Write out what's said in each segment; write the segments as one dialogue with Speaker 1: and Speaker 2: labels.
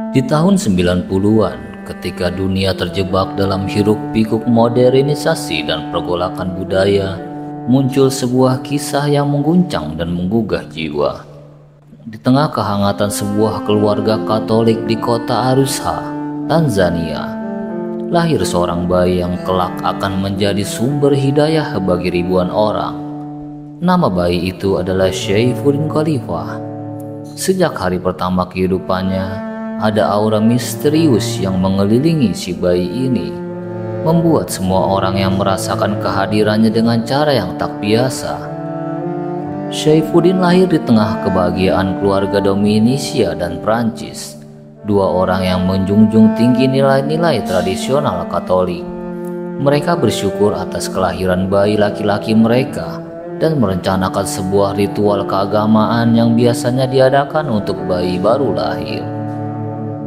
Speaker 1: Di tahun 90-an, ketika dunia terjebak dalam hiruk-pikuk modernisasi dan pergolakan budaya, muncul sebuah kisah yang mengguncang dan menggugah jiwa. Di tengah kehangatan sebuah keluarga Katolik di kota Arusha, Tanzania, lahir seorang bayi yang kelak akan menjadi sumber hidayah bagi ribuan orang. Nama bayi itu adalah Syaifudin Khalifah. Sejak hari pertama kehidupannya, ada aura misterius yang mengelilingi si bayi ini, membuat semua orang yang merasakan kehadirannya dengan cara yang tak biasa. Syaifudin lahir di tengah kebahagiaan keluarga Dominika dan Prancis, dua orang yang menjunjung tinggi nilai-nilai tradisional Katolik. Mereka bersyukur atas kelahiran bayi laki-laki mereka dan merencanakan sebuah ritual keagamaan yang biasanya diadakan untuk bayi baru lahir.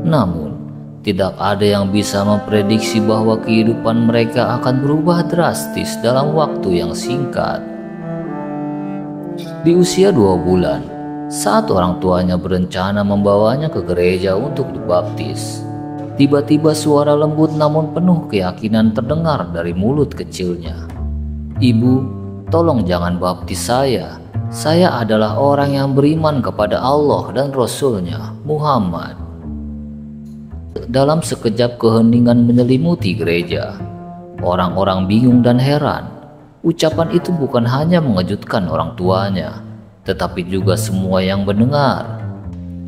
Speaker 1: Namun, tidak ada yang bisa memprediksi bahwa kehidupan mereka akan berubah drastis dalam waktu yang singkat. Di usia 2 bulan, saat orang tuanya berencana membawanya ke gereja untuk dibaptis, tiba-tiba suara lembut namun penuh keyakinan terdengar dari mulut kecilnya. "Ibu, tolong jangan baptis saya. Saya adalah orang yang beriman kepada Allah dan Rasul-Nya, Muhammad." Dalam sekejap keheningan menyelimuti gereja, orang-orang bingung dan heran. Ucapan itu bukan hanya mengejutkan orang tuanya, tetapi juga semua yang mendengar.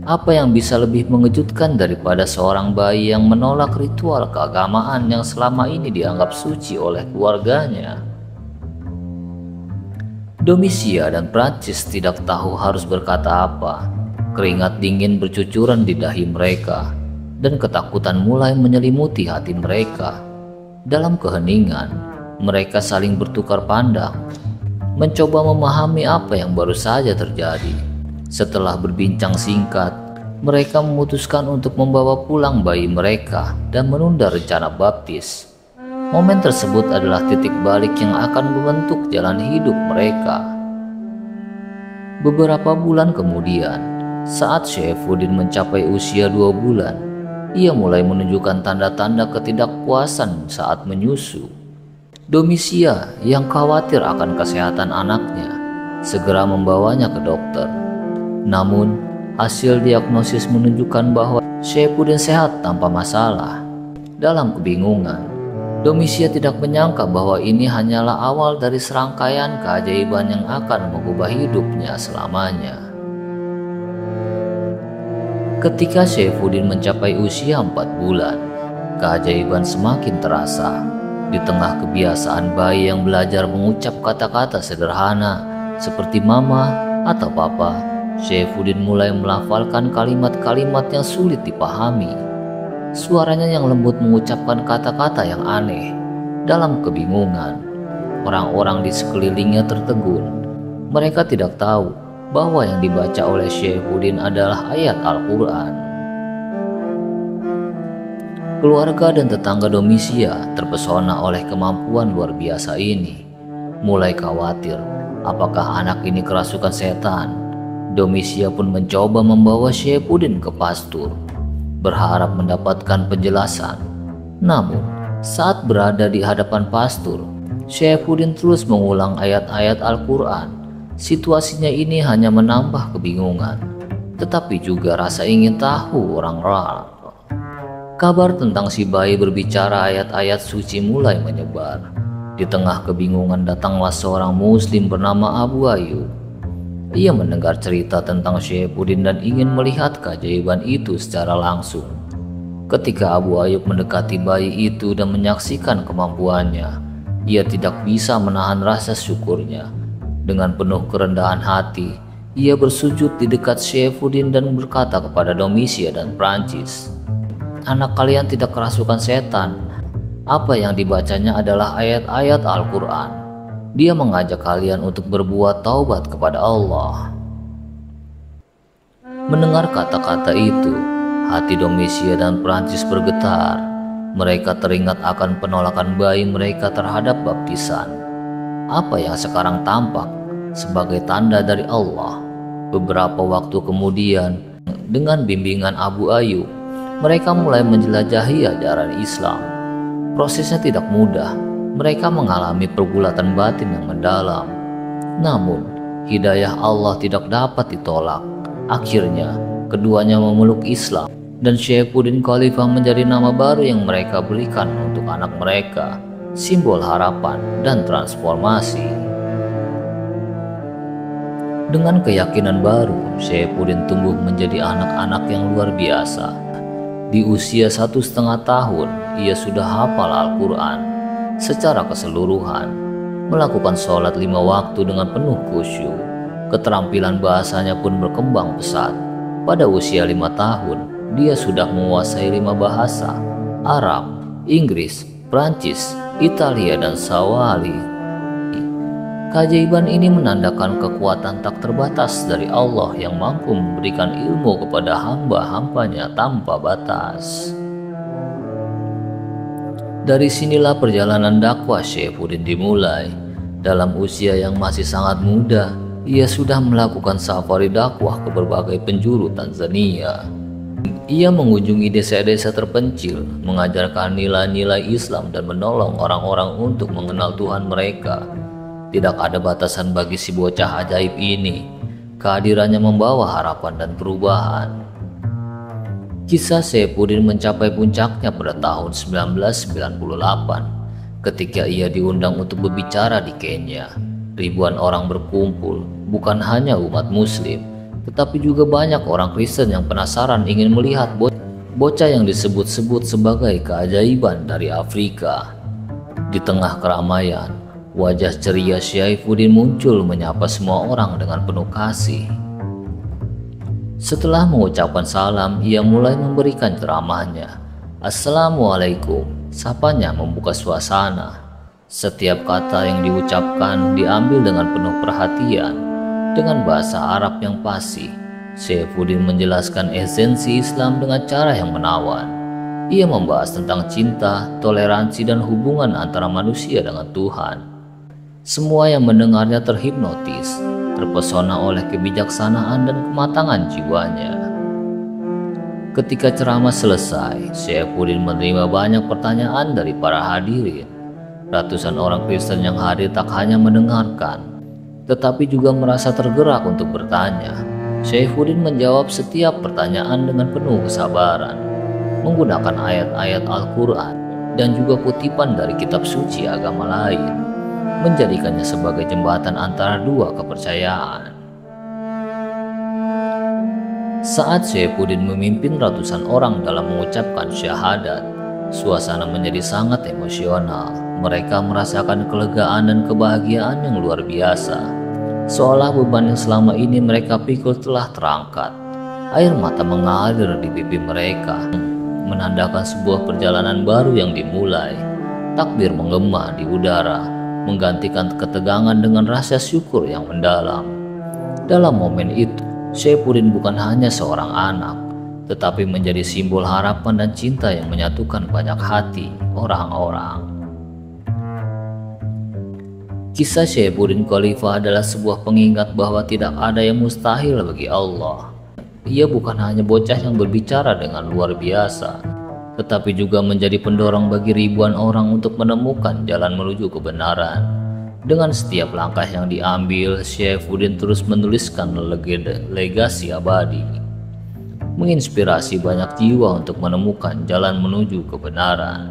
Speaker 1: Apa yang bisa lebih mengejutkan daripada seorang bayi yang menolak ritual keagamaan yang selama ini dianggap suci oleh keluarganya? Domitia dan Prancis tidak tahu harus berkata apa. Keringat dingin bercucuran di dahi mereka, dan ketakutan mulai menyelimuti hati mereka. Dalam keheningan, mereka saling bertukar pandang, mencoba memahami apa yang baru saja terjadi. Setelah berbincang singkat, mereka memutuskan untuk membawa pulang bayi mereka dan menunda rencana baptis. Momen tersebut adalah titik balik yang akan membentuk jalan hidup mereka. Beberapa bulan kemudian, saat Syaifudin mencapai usia 2 bulan, ia mulai menunjukkan tanda-tanda ketidakpuasan saat menyusu. Domitia yang khawatir akan kesehatan anaknya segera membawanya ke dokter. Namun, hasil diagnosis menunjukkan bahwa Syaifudin sehat tanpa masalah. Dalam kebingungan, Domitia tidak menyangka bahwa ini hanyalah awal dari serangkaian keajaiban yang akan mengubah hidupnya selamanya. Ketika Syaifudin mencapai usia 4 bulan, keajaiban semakin terasa. Di tengah kebiasaan bayi yang belajar mengucap kata-kata sederhana seperti mama atau papa, Syaifudin mulai melafalkan kalimat-kalimat yang sulit dipahami. Suaranya yang lembut mengucapkan kata-kata yang aneh. Dalam kebingungan, orang-orang di sekelilingnya tertegun. Mereka tidak tahu bahwa yang dibaca oleh Syaifudin adalah ayat Al-Quran. Keluarga dan tetangga Domitia terpesona oleh kemampuan luar biasa ini. Mulai khawatir, apakah anak ini kerasukan setan? Domitia pun mencoba membawa Syaifudin ke pastur, berharap mendapatkan penjelasan. Namun, saat berada di hadapan pastur, Syaifudin terus mengulang ayat-ayat Al-Quran. Situasinya ini hanya menambah kebingungan, tetapi juga rasa ingin tahu orang-orang. Kabar tentang si bayi berbicara ayat-ayat suci mulai menyebar. Di tengah kebingungan datanglah seorang muslim bernama Abu Ayyub. Ia mendengar cerita tentang Syaifudin dan ingin melihat keajaiban itu secara langsung. Ketika Abu Ayyub mendekati bayi itu dan menyaksikan kemampuannya, ia tidak bisa menahan rasa syukurnya. Dengan penuh kerendahan hati, ia bersujud di dekat Syaifudin dan berkata kepada Domitia dan Prancis, "Anak kalian tidak kerasukan setan. Apa yang dibacanya adalah ayat-ayat Al-Quran. Dia mengajak kalian untuk berbuat taubat kepada Allah." Mendengar kata-kata itu, hati Domitia dan Prancis bergetar. Mereka teringat akan penolakan bayi mereka terhadap baptisan. Apa yang sekarang tampak sebagai tanda dari Allah. Beberapa waktu kemudian, dengan bimbingan Abu Ayyub, mereka mulai menjelajahi ajaran Islam. Prosesnya tidak mudah, mereka mengalami pergulatan batin yang mendalam. Namun, hidayah Allah tidak dapat ditolak. Akhirnya, keduanya memeluk Islam dan Syaifuddin Khalifah menjadi nama baru yang mereka berikan untuk anak mereka, simbol harapan dan transformasi. Dengan keyakinan baru, Syaifuddin tumbuh menjadi anak-anak yang luar biasa. Di usia 1,5 tahun, ia sudah hafal Al-Quran secara keseluruhan, melakukan sholat 5 waktu dengan penuh khusyuk. Keterampilan bahasanya pun berkembang pesat. Pada usia 5 tahun, dia sudah menguasai 5 bahasa: Arab, Inggris, Prancis, Italia, dan Swahili. Keajaiban ini menandakan kekuatan tak terbatas dari Allah yang mampu memberikan ilmu kepada hamba-hambanya tanpa batas. Dari sinilah perjalanan dakwah Syaifuddin dimulai. Dalam usia yang masih sangat muda, ia sudah melakukan safari dakwah ke berbagai penjuru Tanzania. Ia mengunjungi desa-desa terpencil, mengajarkan nilai-nilai Islam dan menolong orang-orang untuk mengenal Tuhan mereka. Tidak ada batasan bagi si bocah ajaib ini. Kehadirannya membawa harapan dan perubahan. Kisah Syaifuddin mencapai puncaknya pada tahun 1998 ketika ia diundang untuk berbicara di Kenya. Ribuan orang berkumpul, bukan hanya umat muslim, tetapi juga banyak orang Kristen yang penasaran ingin melihat bocah yang disebut-sebut sebagai keajaiban dari Afrika. Di tengah keramaian, wajah ceria Syaifuddin muncul menyapa semua orang dengan penuh kasih. Setelah mengucapkan salam, ia mulai memberikan ceramahnya. Assalamualaikum, sapanya membuka suasana. Setiap kata yang diucapkan diambil dengan penuh perhatian. Dengan bahasa Arab yang fasih, Syaifuddin menjelaskan esensi Islam dengan cara yang menawan. Ia membahas tentang cinta, toleransi, dan hubungan antara manusia dengan Tuhan. Semua yang mendengarnya terhipnotis, terpesona oleh kebijaksanaan dan kematangan jiwanya. Ketika ceramah selesai, Syaifuddin menerima banyak pertanyaan dari para hadirin. Ratusan orang Kristen yang hadir tak hanya mendengarkan, tetapi juga merasa tergerak untuk bertanya. Syaifuddin menjawab setiap pertanyaan dengan penuh kesabaran, menggunakan ayat-ayat Al-Quran dan juga kutipan dari kitab suci agama lain, menjadikannya sebagai jembatan antara dua kepercayaan. Saat Syaifuddin memimpin ratusan orang dalam mengucapkan syahadat, suasana menjadi sangat emosional. Mereka merasakan kelegaan dan kebahagiaan yang luar biasa, seolah beban yang selama ini mereka pikul telah terangkat. Air mata mengalir di pipi mereka, menandakan sebuah perjalanan baru yang dimulai. Takbir menggema di udara, menggantikan ketegangan dengan rasa syukur yang mendalam. Dalam momen itu, Syaifuddin bukan hanya seorang anak, tetapi menjadi simbol harapan dan cinta yang menyatukan banyak hati orang-orang. Kisah Syaifuddin Khalifah adalah sebuah pengingat bahwa tidak ada yang mustahil bagi Allah. Ia bukan hanya bocah yang berbicara dengan luar biasa, tetapi juga menjadi pendorong bagi ribuan orang untuk menemukan jalan menuju kebenaran. Dengan setiap langkah yang diambil, Syaifuddin terus menuliskan legasi abadi, menginspirasi banyak jiwa untuk menemukan jalan menuju kebenaran.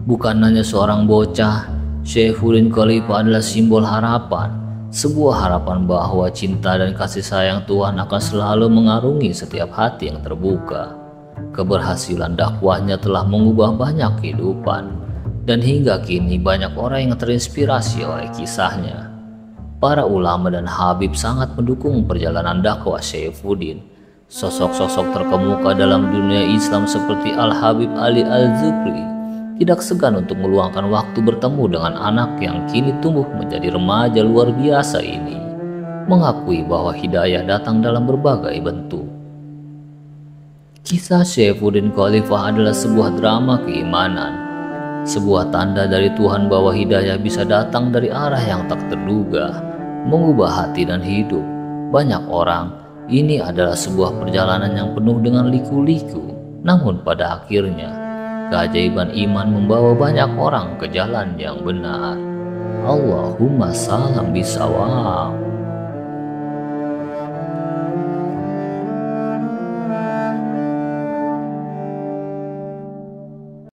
Speaker 1: Bukan hanya seorang bocah, Syaifuddin Khalifah adalah simbol harapan, sebuah harapan bahwa cinta dan kasih sayang Tuhan akan selalu mengarungi setiap hati yang terbuka. Keberhasilan dakwahnya telah mengubah banyak kehidupan, dan hingga kini banyak orang yang terinspirasi oleh kisahnya. Para ulama dan habib sangat mendukung perjalanan dakwah Syaifuddin. Sosok-sosok terkemuka dalam dunia Islam seperti Al-Habib Ali Al-Zukri tidak segan untuk meluangkan waktu bertemu dengan anak yang kini tumbuh menjadi remaja luar biasa ini, mengakui bahwa hidayah datang dalam berbagai bentuk. Kisah Syaifuddin Khalifah adalah sebuah drama keimanan, sebuah tanda dari Tuhan bahwa hidayah bisa datang dari arah yang tak terduga, mengubah hati dan hidup banyak orang Ini adalah sebuah perjalanan yang penuh dengan liku-liku, namun pada akhirnya keajaiban iman membawa banyak orang ke jalan yang benar. Allahumma salam bisawab.